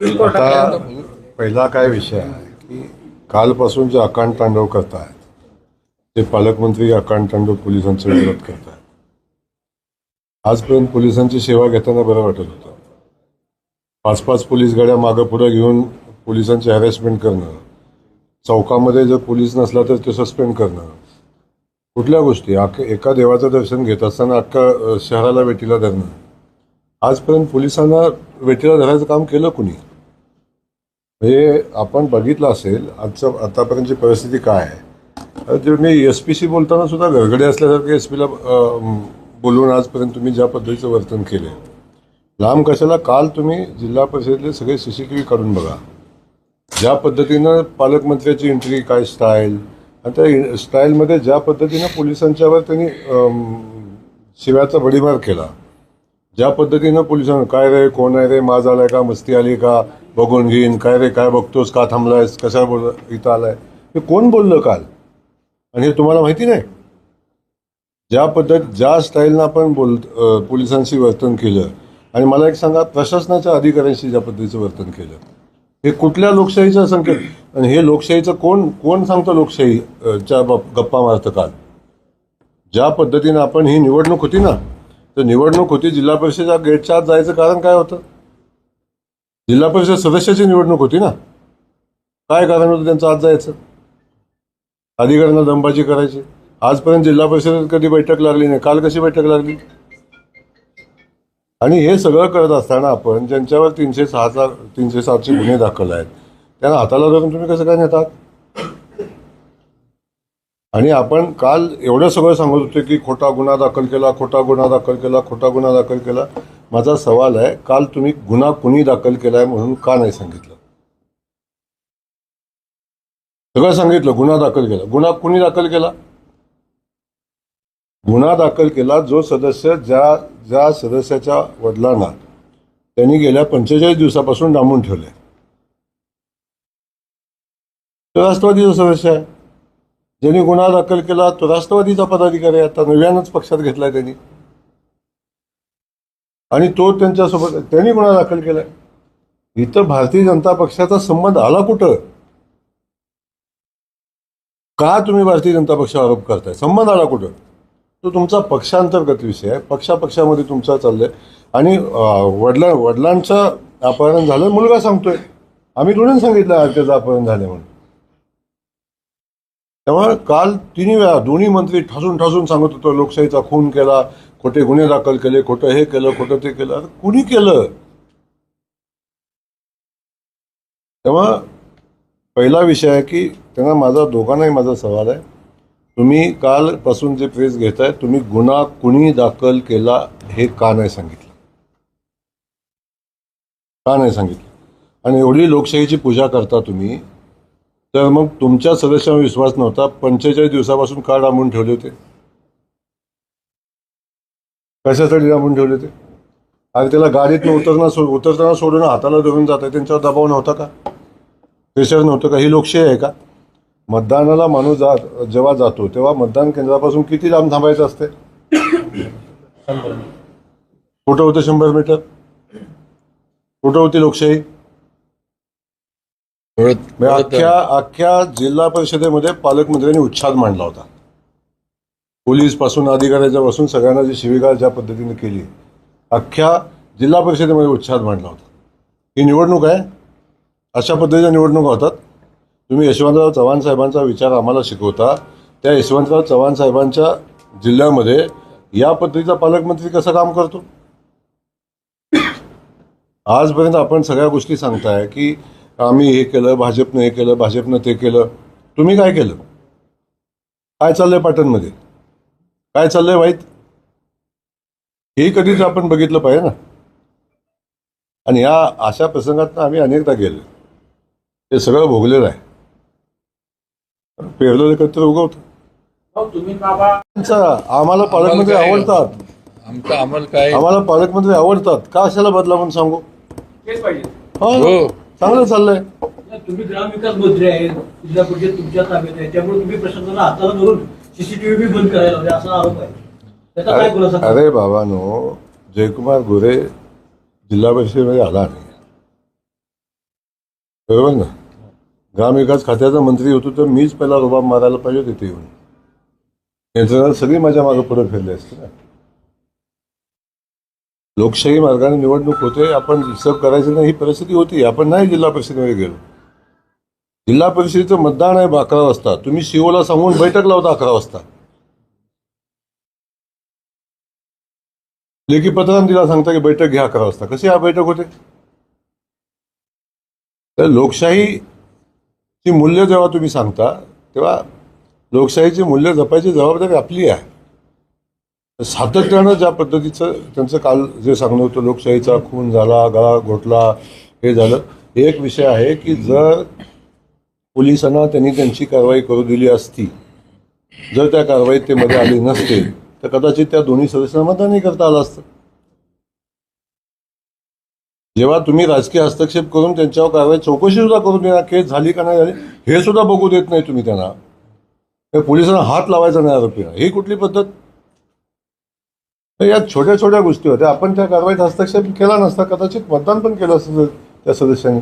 आता पहिला काय विषय आहे की कालपासून जे अकांड तांडव करतायत ते पालकमंत्री अकांड तांडव पोलिसांचा विरोध करतायत. आजपर्यंत पोलिसांची सेवा घेताना बरं वाटत होतं. 5-5 पोलीस गाड्या मागं पुढे घेऊन पोलिसांची हॅरेसमेंट करणं, चौकामध्ये जर पोलीस नसला तर ते सस्पेंड करणं, कुठल्या गोष्टी एका देवाचं दर्शन घेत असताना अख्खा शहराला वेटीला धरणं. आजपर्यंत पोलिसांना वेटीला धरायचं काम केलं कुणी? म्हणजे आपण बघितलं असेल आतापर्यंतची परिस्थिती काय आहे. जे मी एसपीशी बोलताना सुद्धा गडगडे असल्यासारखे एसपीला बोलून आजपर्यंत तुम्ही ज्या पद्धतीचं वर्तन केले, लांब कशाला. काल तुम्ही जिल्हा परिषदेतले सगळे CCTV काढून बघा. ज्या पद्धतीनं पालकमंत्र्याची एंट्री, काय स्टाईल, आणि त्या स्टाईलमध्ये ज्या पद्धतीनं पोलिसांच्यावर त्यांनी शिव्याचा भडीमार केला, ज्या पद्धतीनं पोलिसांना काय रे, कोण आहे रे, माज आलाय का, मस्ती आली का, बघून घेईन, काय रे, काय बघतोस, का थांबलायस, कशा बोल इथं आलाय, हे कोण बोललं काल? आणि हे तुम्हाला माहिती नाही? ज्या स्टाईलनं आपण पोलिसांशी वर्तन केलं, आणि मला एक सांगा, प्रशासनाच्या अधिकाऱ्यांशी ज्या पद्धतीचं वर्तन केलं, हे कुठल्या लोकशाहीचा संकेत? आणि हे लोकशाहीचं कोण सांगतं लोकशाहीच्या गप्पा मारतं? काल ज्या पद्धतीनं आपण ही निवडणूक होती ना, तर निवडणूक होती, जिल्हा परिषदेच्या गेटच्या आत जायचं कारण काय होतं? जिल्हा परिषद सदस्याची निवडणूक होती ना, काय कारण होतं त्यांचं आत जायचं? अधिकाऱ्यांना दमबाजी करायची. आजपर्यंत जिल्हा परिषदेत कधी बैठक लागली नाही, काल कशी बैठक लागली? आणि हे सगळं करत असताना आपण ज्यांच्यावर 307चे गुन्हे दाखल आहेत त्यांना हाताला धरून तुम्ही कसं काय नेतात? आणि आपण काल एवढं सगळं सांगत होते की खोटा गुन्हा दाखल केला, खोटा गुन्हा दाखल केला, खोटा गुन्हा दाखल केला. माझा सवाल आहे, काल तुम्ही गुन्हा कुणी दाखल केलाय म्हणून का नाही सांगितलं? सगळं सांगितलं, गुन्हा दाखल केला. गुन्हा कुणी दाखल केला? गुन्हा दाखल केला जो सदस्य ज्या सदस्याच्या वडिलांना त्यांनी गेल्या 45 दिवसापासून डांबून ठेवले, तो राष्ट्रवादीचा सदस्य आहे. ज्यांनी गुन्हा दाखल केला तो राष्ट्रवादीचा पदाधिकारी आहे. आता नव्यानंच पक्षात घेतलाय त्यांनी, आणि तो त्यांच्यासोबत त्यांनी गुन्हा दाखल केलाय. इथं भारतीय जनता पक्षाचा संबंध आला कुठं? का तुम्ही भारतीय जनता पक्षावर आरोप करताय? संबंध आला कुठं? तो तुमचा पक्षांतर्गत विषय आहे. पक्षामध्ये तुमचा चाललंय. आणि वडिलांचं अपहरण झालं, मुलगा सांगतोय, आम्ही दोन्ही सांगितलं आज त्याचं अपहरण झालं म्हणून. तेव्हा काल 3 वेळा दोन्ही मंत्री ठासून सांगत होतो लोकशाहीचा खून केला, खोटे गुन्हे दाखल केले, खोटं हे केलं, खोटं ते केलं. अरे कुणी केलं? तेव्हा पहिला विषय आहे की त्यांना दोघांनाही माझा सवाल आहे, तुम्ही कालपासून जे प्रेस घेताय, तुम्ही गुन्हा कुणी दाखल केला हे का नाही सांगितलं? का नाही सांगितलं? आणि एवढी लोकशाहीची पूजा करता तुम्ही, तर मग तुमच्या सदस्यांवर विश्वास नव्हता, 45 दिवसापासून का डांबून ठेवले होते? कशासाठी डांबून ठेवले होते? आणि त्याला गाडीतनं उतरताना सोडून हाताला धरून जात आहे, त्यांच्यावर दबाव नव्हता का? प्रेशर नव्हतं का? ही लोकशाही आहे का? मतदानाला माणूस जेव्हा जातो तेव्हा मतदान केंद्रापासून किती लांब थांबायचं असते? कुठं होतं 100 मीटर? कुठं होती लोकशाही? अख्ख्या जिल्हा परिषदेमध्ये पालकमंत्र्यांनी उच्छाद मांडला होता. पोलीस पासून अधिकाऱ्याच्या पासून सगळ्यांना जी शिवीगाळ ज्या पद्धतीने केली, अख्ख्या जिल्हा परिषदेमध्ये उच्छाद मांडला होता. ही निवडणूक आहे? अशा पद्धतीच्या निवडणुका होतात? तुम्ही यशवंतराव चव्हाण साहेबांचा विचार आम्हाला शिकवता, त्या यशवंतराव चव्हाण साहेबांच्या जिल्ह्यामध्ये या पद्धतीचा पालकमंत्री कसं काम करतो? आजपर्यंत आपण सगळ्या गोष्टी सांगताय की आम्ही हे केलं, भाजपनं हे केलं, भाजपनं ते केलं. तुम्ही काय केलं? काय चाललंय पाटणमध्ये? काय चाललंय वाईट? हे कधीच आपण बघितलं पाहिजे ना. आणि या अशा प्रसंगात आम्ही अनेकदा गेलो, हे सगळं भोगलेलं आहे. पेरलेलं एकत्र उगवतं. आम्हाला पालकमंत्री आवडतात, आम्हाला पालकमंत्री आवडतात. का अशाला बदला म्हणून सांगू? हो, चांगलं चाललंय. तुम्ही ग्रामविकास मंत्री आहे, जिल्हा परिषद तुमच्या ताब्यात आहे, त्यामुळे तुम्ही प्रशासनाला हाताला धरून CCTV बंद करायला लावले असा आरोप आहे. त्याचा काय खुलासा? अरे बाबांनो, जयकुमार गोरे जिल्हा परिषदेमध्ये आला नाही. बरोबर ना. ग्रामविकास खात्याचा मंत्री होतो तर मीच पहिला रुबाब मारायला पाहिजे तिथे येऊन. यांचं सगळी माझ्या मागे पुढे फिरले असते ना. लोकशाही मार्गाने निवडणूक होते, आपण रिसर्व करायचं नाही ही परिस्थिती होती. आपण नाही जिल्हा परिषदेमध्ये गेलो. जिल्हा परिषदेचं मतदान आहे 11 वाजता. तुम्ही सीओला सांगून बैठक लावता 11 वाजता. लेखी पत्रांत तिला सांगता की बैठक घ्या 11 वाजता. कशी हा बैठक होते? तर लोकशाहीची मूल्य जेव्हा तुम्ही सांगता तेव्हा लोकशाहीची मूल्य जपायची जबाबदारी आपली आहे. सातत्यानं ज्या पद्धतीचं त्यांचं काल जे सांगणं होतं, लोकशाहीचा खून झाला, गळा घोटला, हे झालं. एक विषय आहे की जर पोलिसांना त्यांनी त्यांची कारवाई करू दिली असती, जर त्या कारवाईत ते मध्ये आले नसते तर कदाचित त्या दोन्ही सदस्यांना मतदानही करता आलं असतं. जेव्हा तुम्ही राजकीय हस्तक्षेप करून त्यांच्यावर कारवाई चौकशी सुद्धा करून देणार, केस झाली का नाही झाली हे सुद्धा बघू देत नाही तुम्ही त्यांना, पोलिसांना हात लावायचा नाही आरोपीला, ही कुठली पद्धत? तर या छोट्या छोट्या गोष्टी होत्या. आपण त्या कारवाईत हस्तक्षेप केला नसता, कदाचित मतदान पण केलं असतं त्या सदस्यांनी.